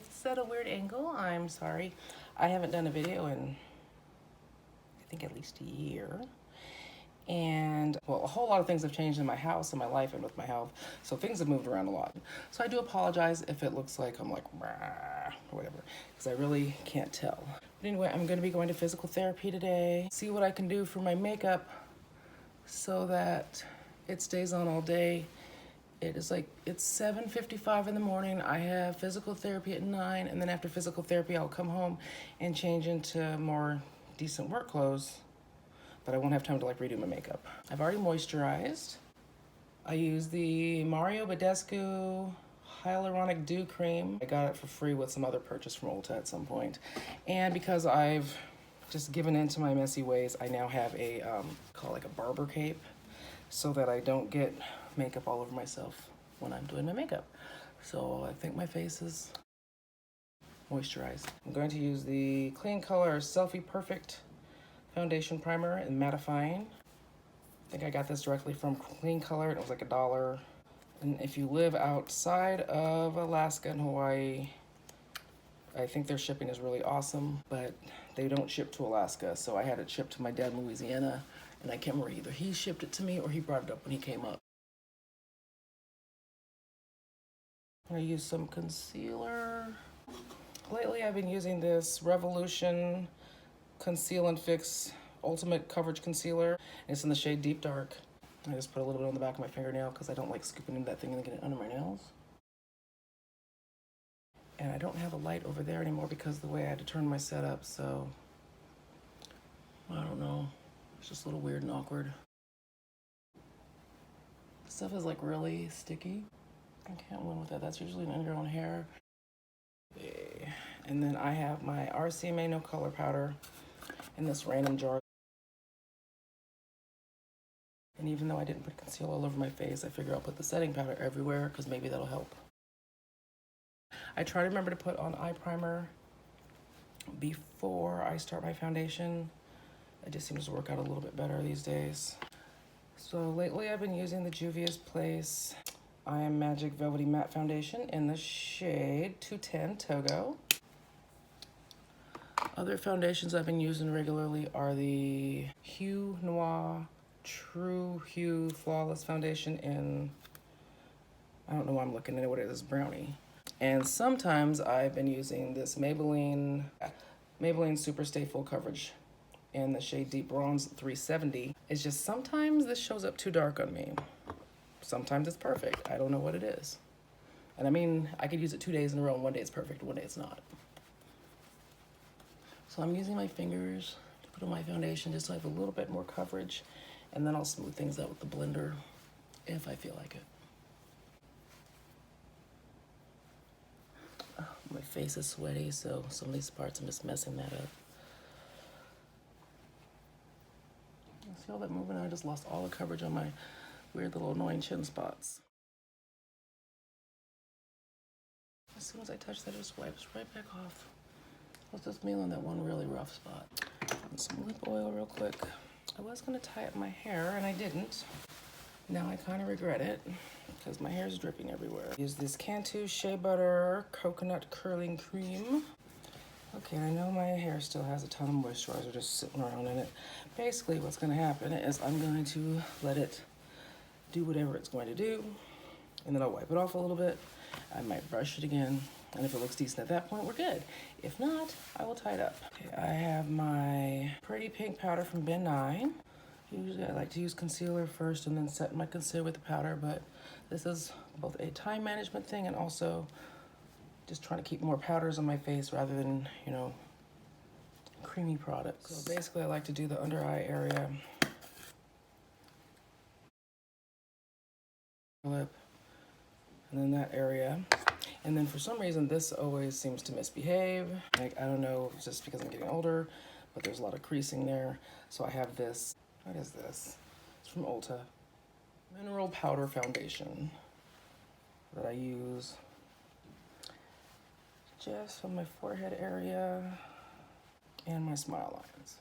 If it's at a weird angle, I'm sorry. I haven't done a video in, I think, at least a year. And well, a whole lot of things have changed in my house and my life and with my health. So things have moved around a lot. So I do apologize if it looks like I'm like, rah, or whatever, because I really can't tell. But anyway, I'm gonna be going to physical therapy today. See what I can do for my makeup so that it stays on all day. It's 7:55 in the morning. I have physical therapy at 9, and then after physical therapy, I'll come home and change into more decent work clothes, but I won't have time to like redo my makeup. I've already moisturized. I use the Mario Badescu Hyaluronic Dew Cream. I got it for free with some other purchase from Ulta at some point. And because I've just given in to my messy ways, I now have a, called like a barber cape, so that I don't get makeup all over myself when I'm doing my makeup. So I think my face is moisturized. I'm going to use the Clean Color Selfie Perfect Foundation Primer in Mattifying. I think I got this directly from Clean Color. It was like $1. And if you live outside of Alaska and Hawaii, I think their shipping is really awesome, but they don't ship to Alaska. So I had it shipped to my dad in Louisiana, and I can't remember, either he shipped it to me or he brought it up when he came up. I'm gonna use some concealer. Lately I've been using this Revolution Conceal and Fix Ultimate Coverage Concealer. It's in the shade Deep Dark. I just put a little bit on the back of my fingernail because I don't like scooping into that thing and getting it under my nails. And I don't have a light over there anymore because of the way I had to turn my setup, so I don't know. It's just a little weird and awkward. This stuff is like really sticky. I can't win with that. That's usually in your own hair. And then I have my RCMA No Color Powder in this random jar. And even though I didn't put concealer all over my face, I figure I'll put the setting powder everywhere because maybe that'll help. I try to remember to put on eye primer before I start my foundation. It just seems to work out a little bit better these days. So lately I've been using the Juvia's Place I Am Magic Velvety Matte Foundation in the shade 210 Togo. Other foundations I've been using regularly are the Hue Noir True Hue Flawless Foundation in, I don't know why I'm looking at what it is, brownie. And sometimes I've been using this Maybelline Super Stay Full Coverage in the shade Deep Bronze 370. It's just sometimes this shows up too dark on me. Sometimes it's perfect. I don't know what it is. And I mean, I could use it 2 days in a row and one day it's perfect, one day it's not. So I'm using my fingers to put on my foundation just so I have a little bit more coverage, and then I'll smooth things out with the blender if I feel like it. Oh, my face is sweaty, so some of these parts I'm just messing that up. See all that movement? I just lost all the coverage on my weird little annoying chin spots. As soon as I touch that, it just wipes right back off. Let's just meal on that one really rough spot. And some lip oil real quick. I was gonna tie up my hair and I didn't. Now I kind of regret it because my hair is dripping everywhere. Use this Cantu Shea Butter Coconut Curling Cream. Okay, I know my hair still has a ton of moisturizer just sitting around in it. Basically what's gonna happen is I'm going to let it do whatever it's going to do, and then I'll wipe it off a little bit. I might brush it again, and if it looks decent at that point, we're good. If not, I will tie it up. Okay, I have my Pretty Pink powder from Ben 9. Usually I like to use concealer first and then set my concealer with the powder, but this is both a time management thing and also just trying to keep more powders on my face rather than, you know, creamy products. So basically I like to do the under eye area, lip, and then that area. And then for some reason, this always seems to misbehave. Like, I don't know if it's just because I'm getting older, but there's a lot of creasing there. So I have this, what is this? It's from Ulta. Mineral Powder Foundation that I use just on my forehead area and my smile lines.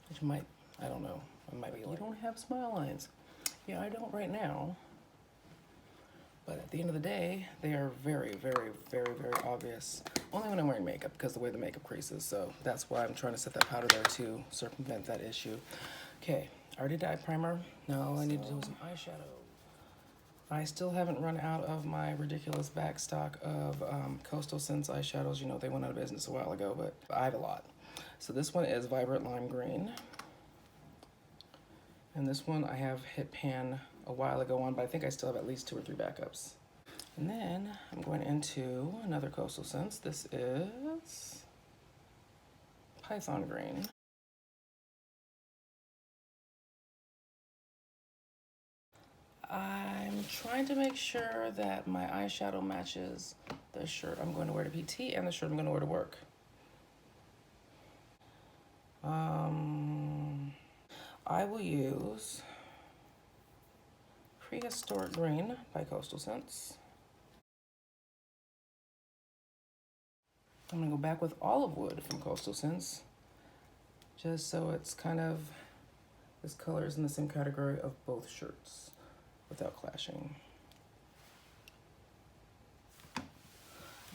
Which might, I don't know, I might be like, you don't have smile lines. Yeah, I don't right now. But the end of the day, they are very, very, very, very obvious. Only when I'm wearing makeup, because the way the makeup creases. So that's why I'm trying to set that powder there to circumvent that issue. Okay, I already did eye primer. Now all I need to do is some eyeshadow. I still haven't run out of my ridiculous back stock of Coastal Scents eyeshadows. You know, they went out of business a while ago, but I have a lot. So this one is Vibrant Lime Green. And this one I have hit pan a while ago on, but I think I still have at least 2 or 3 backups. And then I'm going into another Coastal Scents. This is Python Green. I'm trying to make sure that my eyeshadow matches the shirt I'm going to wear to PT and the shirt I'm going to wear to work. I will use Prehistoric Green by Coastal Scents. I'm gonna go back with Olive Wood from Coastal Scents, just so it's kind of, this color is in the same category of both shirts without clashing.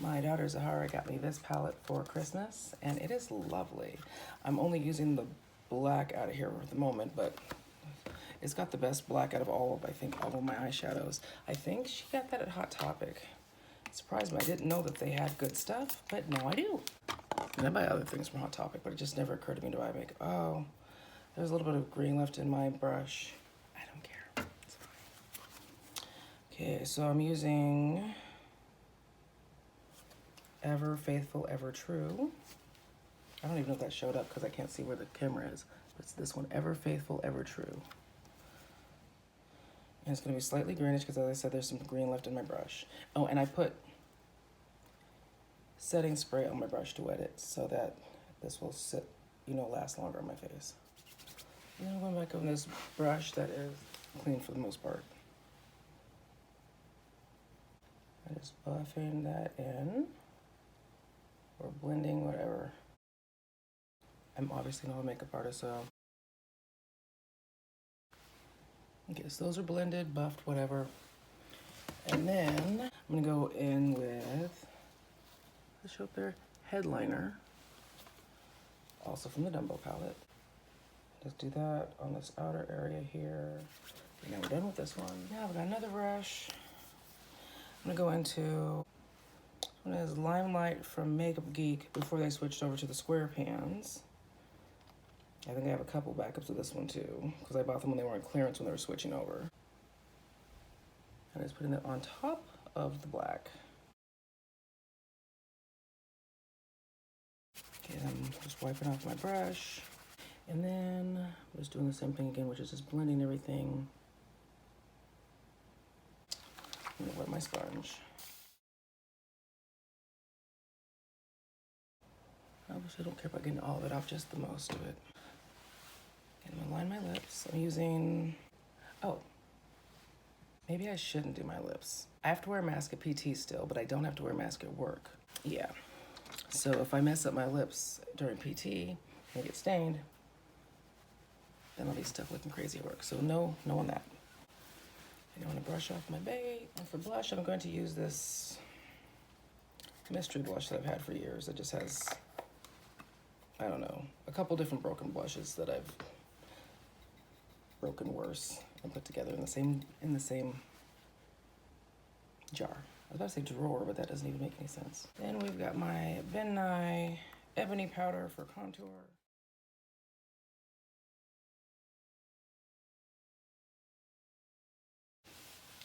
My daughter Zahara got me this palette for Christmas, and it is lovely. I'm only using the black out of here at the moment, but it's got the best black out of all of, I think, all of my eyeshadows. I think she got that at Hot Topic. It surprised me. I didn't know that they had good stuff, but now I do. And I buy other things from Hot Topic, but it just never occurred to me to buy makeup. Oh, there's a little bit of green left in my brush. I don't care. It's fine. Okay, so I'm using Ever Faithful, Ever True. I don't even know if that showed up because I can't see where the camera is. But it's this one, Ever Faithful, Ever True. And it's going to be slightly greenish because, as I said, there's some green left in my brush. Oh, and I put setting spray on my brush to wet it so that this will sit, you know, last longer on my face. And then I'm going back on this brush that is clean for the most part. I'm just buffing that in, or blending, whatever. I'm obviously not a makeup artist, so. Okay, so those are blended, buffed, whatever. And then I'm gonna go in with, let's show up there, Headliner, also from the Dumbo palette. Just do that on this outer area here. And now we're done with this one. Now I've got another brush. I'm gonna go into, one is Limelight from Makeup Geek before they switched over to the square pans. I think I have a couple backups of this one too, because I bought them when they were on clearance when they were switching over. And just putting it on top of the black. Okay, I'm just wiping off my brush. And then I'm just doing the same thing again, which is just blending everything. I'm gonna wet my sponge. Obviously, I don't care about getting all of it off, just the most of it. And I'm gonna line my lips. I'm using, oh, maybe I shouldn't do my lips. I have to wear a mask at PT still, but I don't have to wear a mask at work. Yeah. So if I mess up my lips during PT and get stained, then I'll be stuck looking crazy at work. So no on that. And I want to brush off my bait. And for blush, I'm going to use this mystery blush that I've had for years. It just has, I don't know, a couple different broken blushes that I've broken worse and put together in the same jar. I was about to say drawer, but that doesn't even make any sense. Then we've got my Ben Nye Ebony Powder for contour.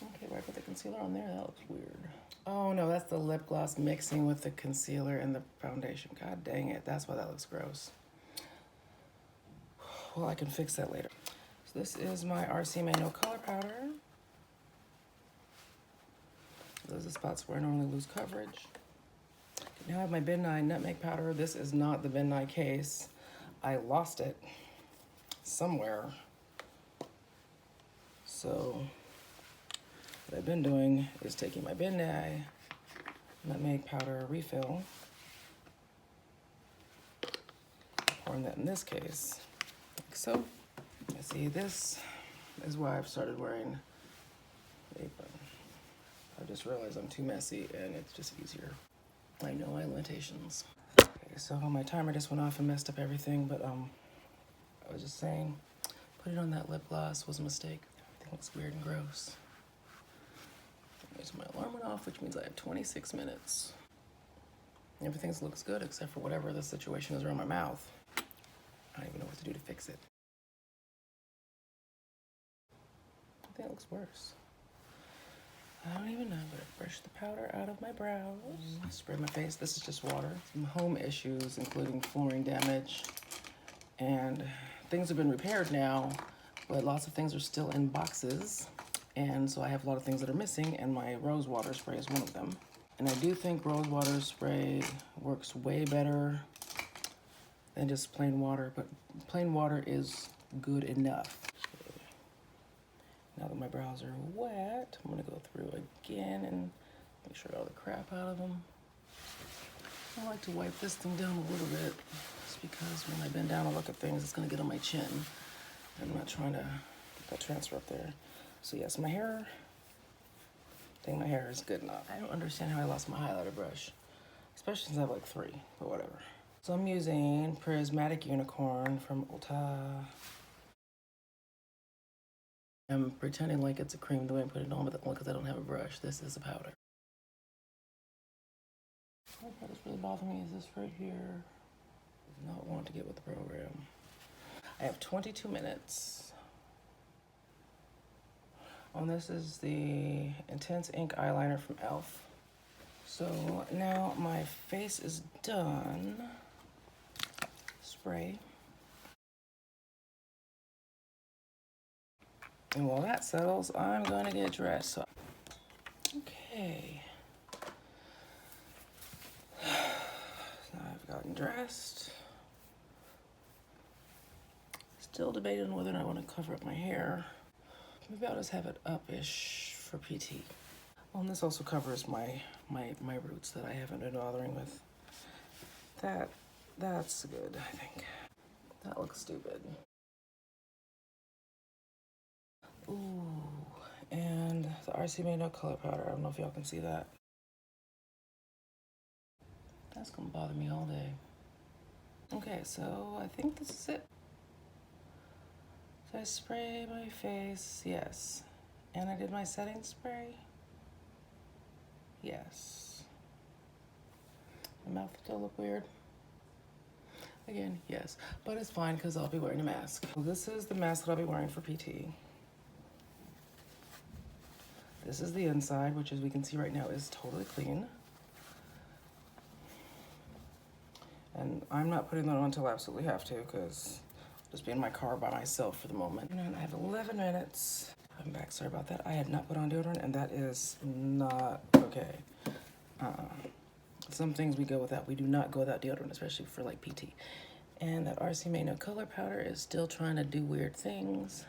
Okay, do I put the concealer on there? That looks weird. Oh no, that's the lip gloss mixing with the concealer and the foundation. God dang it, that's why that looks gross. Well, I can fix that later. So this is my RC Manual Color Powder. Those are the spots where I normally lose coverage. Now I have my Ben Nye Nutmeg Powder. This is not the Ben Nye case. I lost it somewhere. So what I've been doing is taking my Ben Nye Nutmeg Powder refill, pouring that in this case, like so. See, this is why I've started wearing the apron. I just realized I'm too messy and it's just easier. I know my limitations. Okay, so my timer just went off and messed up everything, but I was just saying, putting on that lip gloss was a mistake. Everything looks weird and gross. So my alarm went off, which means I have 26 minutes. Everything looks good except for whatever the situation is around my mouth. I don't even know what to do to fix it. I think it looks worse. I don't even know. I'm gonna brush the powder out of my brows. Spray my face. This is just water. Some home issues, including flooring damage. And things have been repaired now, but lots of things are still in boxes. And so I have a lot of things that are missing, and my rose water spray is one of them. And I do think rose water spray works way better than just plain water, but plain water is good enough. Now that my brows are wet, I'm gonna go through again and make sure I get all the crap out of them. I like to wipe this thing down a little bit, just because when I bend down and look at things, it's gonna get on my chin. I'm not trying to get that transfer up there. So yes, my hair, I think my hair is good enough. I don't understand how I lost my highlighter brush, especially since I have like 3, but whatever. So I'm using Prismatic Unicorn from Ulta. I'm pretending like it's a cream the way I put it on, but because I don't have a brush, this is a powder. The part that's really bothering me is this right here. I do not want to get with the program. I have 22 minutes. This is the Intense Ink Eyeliner from e.l.f. So now my face is done. Spray. And while that settles, I'm gonna get dressed. So, okay. Now I've gotten dressed. Still debating whether or not I want to cover up my hair. Maybe I'll just have it up-ish for PT. And this also covers my roots that I haven't been bothering with. That's good, I think. That looks stupid. Ooh, and the RC Made No Color Powder. I don't know if y'all can see that. That's gonna bother me all day. Okay, so I think this is it. So I spray my face, yes. And I did my setting spray, yes. My mouth still look weird. Again, yes, but it's fine because I'll be wearing a mask. So this is the mask that I'll be wearing for PT. This is the inside, which as we can see right now is totally clean. And I'm not putting that on until I absolutely have to because I'll just be in my car by myself for the moment. And I have 11 minutes. I'm back, sorry about that. I had not put on deodorant and that is not okay. Some things we go without. We do not go without deodorant, especially for like PT. And that RC Made No Color Powder is still trying to do weird things.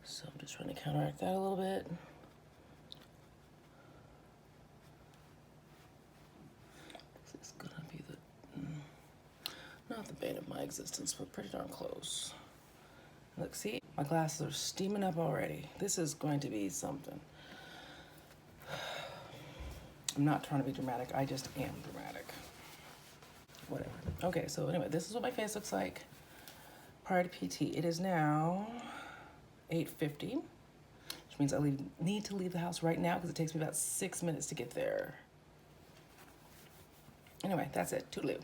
So I'm just trying to counteract that a little bit. This is gonna be not the bane of my existence, but pretty darn close. Look, see, my glasses are steaming up already. This is going to be something. I'm not trying to be dramatic, I just am dramatic. Whatever. Okay, so anyway, this is what my face looks like prior to PT. It is now 8:50, which means I need to leave the house right now because it takes me about 6 minutes to get there. Anyway, that's it. Toodaloo.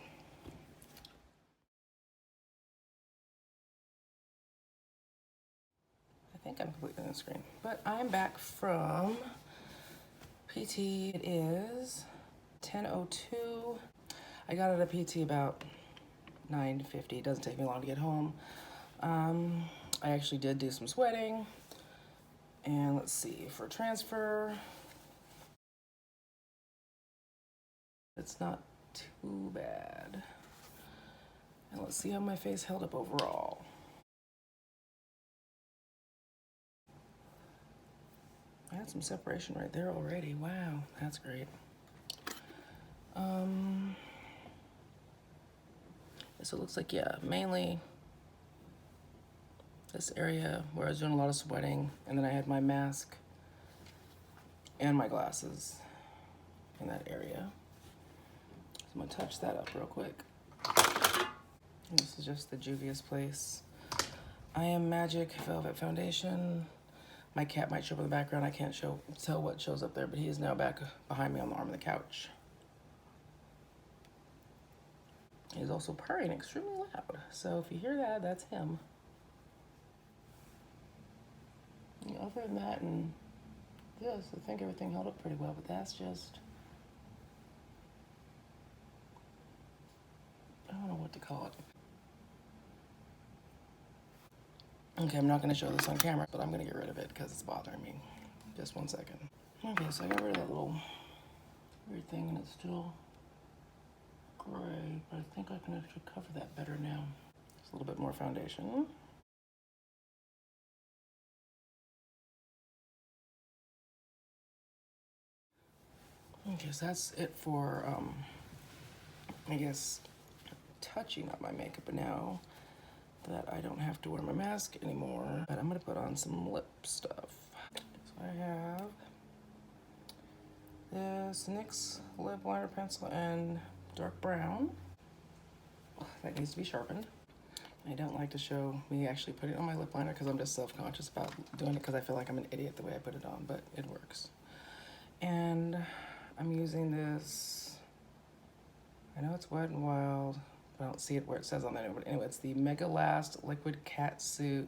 I think I'm completely on the screen, but I'm back from PT. It is 10:02. I got out of PT about 9:50. It doesn't take me long to get home. I actually did do some sweating. And let's see, for transfer, it's not too bad. And let's see how my face held up overall. I had some separation right there already. Wow, that's great. So it looks like, yeah, mainly this area where I was doing a lot of sweating, and then I had my mask and my glasses in that area. So I'm gonna touch that up real quick. And this is just the Juvia's Place I Am Magic Velvet Foundation. My cat might show up in the background. I can't tell what shows up there, but he is now back behind me on the arm of the couch. He's also purring extremely loud. So if you hear that, that's him. And other than that and this, I think everything held up pretty well, but that's just, I don't know what to call it. Okay, I'm not gonna show this on camera, but I'm gonna get rid of it because it's bothering me. Just 1 second. Okay, so I got rid of that little weird thing and it's still gray, but I think I can actually cover that better now. Just a little bit more foundation. Okay, so that's it for, I guess, touching up my makeup. But now that I don't have to wear my mask anymore, but I'm gonna put on some lip stuff. So I have this NYX lip liner pencil in dark brown. That needs to be sharpened. I don't like to show me actually putting on my lip liner because I'm just self-conscious about doing it because I feel like I'm an idiot the way I put it on, but it works. And I'm using this, I know it's Wet n Wild, but I don't see it where it says on there. But anyway, it's the Mega Last Liquid Catsuit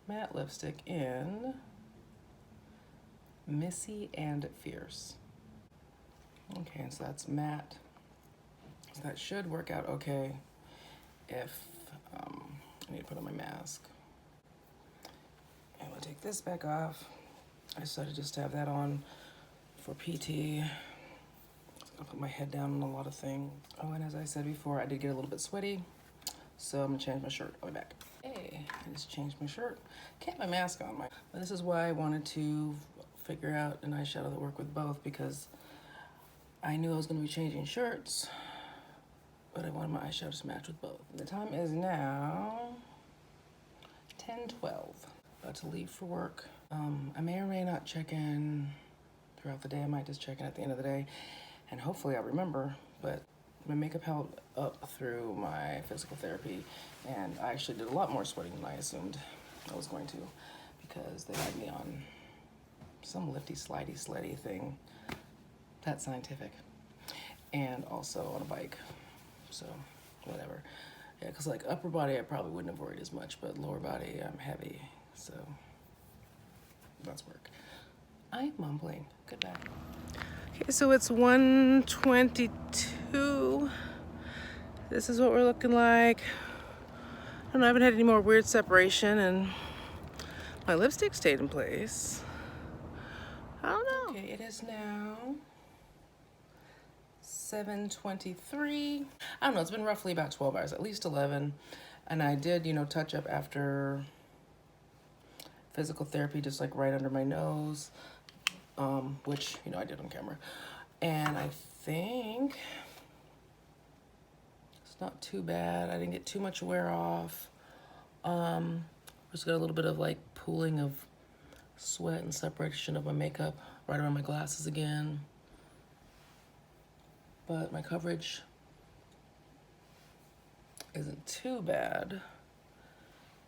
Matte Lipstick in Missy and Fierce. Okay, and so that's matte. So that should work out okay if I need to put on my mask. I'm gonna take this back off. I decided just to have that on for PT. I'll put my head down on a lot of things. Oh, and as I said before, I did get a little bit sweaty, so I'm gonna change my shirt. I'll be back. Hey, I just changed my shirt. Can't have my mask on. But this is why I wanted to figure out an eyeshadow that worked with both, because I knew I was gonna be changing shirts, but I wanted my eyeshadows to match with both. The time is now 10:12. About to leave for work. I may or may not check in throughout the day. I might just check in at the end of the day, and hopefully I'll remember. But my makeup held up through my physical therapy, and I actually did a lot more sweating than I assumed I was going to, because they had me on some lifty, slidey, slutty thing. That's scientific. And also on a bike. So, whatever. Yeah, because like upper body, I probably wouldn't have worried as much, but lower body, I'm heavy. So, that's work. I'm mumbling. Goodbye. Okay, so it's 1:22. This is what we're looking like. I don't know, I haven't had any more weird separation, and my lipstick stayed in place. I don't know. Okay, it is now 7:23. I don't know, it's been roughly about 12 hours, at least 11. And I did, touch up after physical therapy, just like right under my nose, which, I did on camera. And I think it's not too bad. I didn't get too much wear off. Just got a little bit of like pooling of sweat and separation of my makeup right around my glasses again. But my coverage isn't too bad.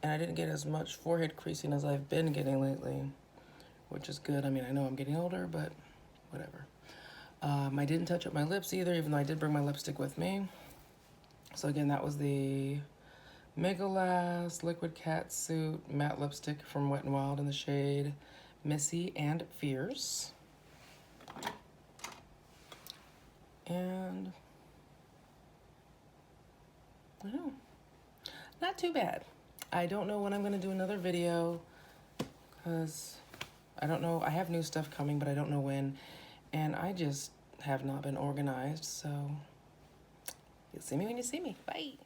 And I didn't get as much forehead creasing as I've been getting lately, which is good. I mean, I know I'm getting older, but whatever. I didn't touch up my lips either, even though I did bring my lipstick with me. So again, that was the Mega Last Liquid Catsuit Matte Lipstick from Wet n Wild in the shade Missy and Fierce. And I don't know, not too bad. I don't know when I'm gonna do another video, because I don't know, I have new stuff coming, but I don't know when, and I just have not been organized, so you'll see me when you see me. Bye.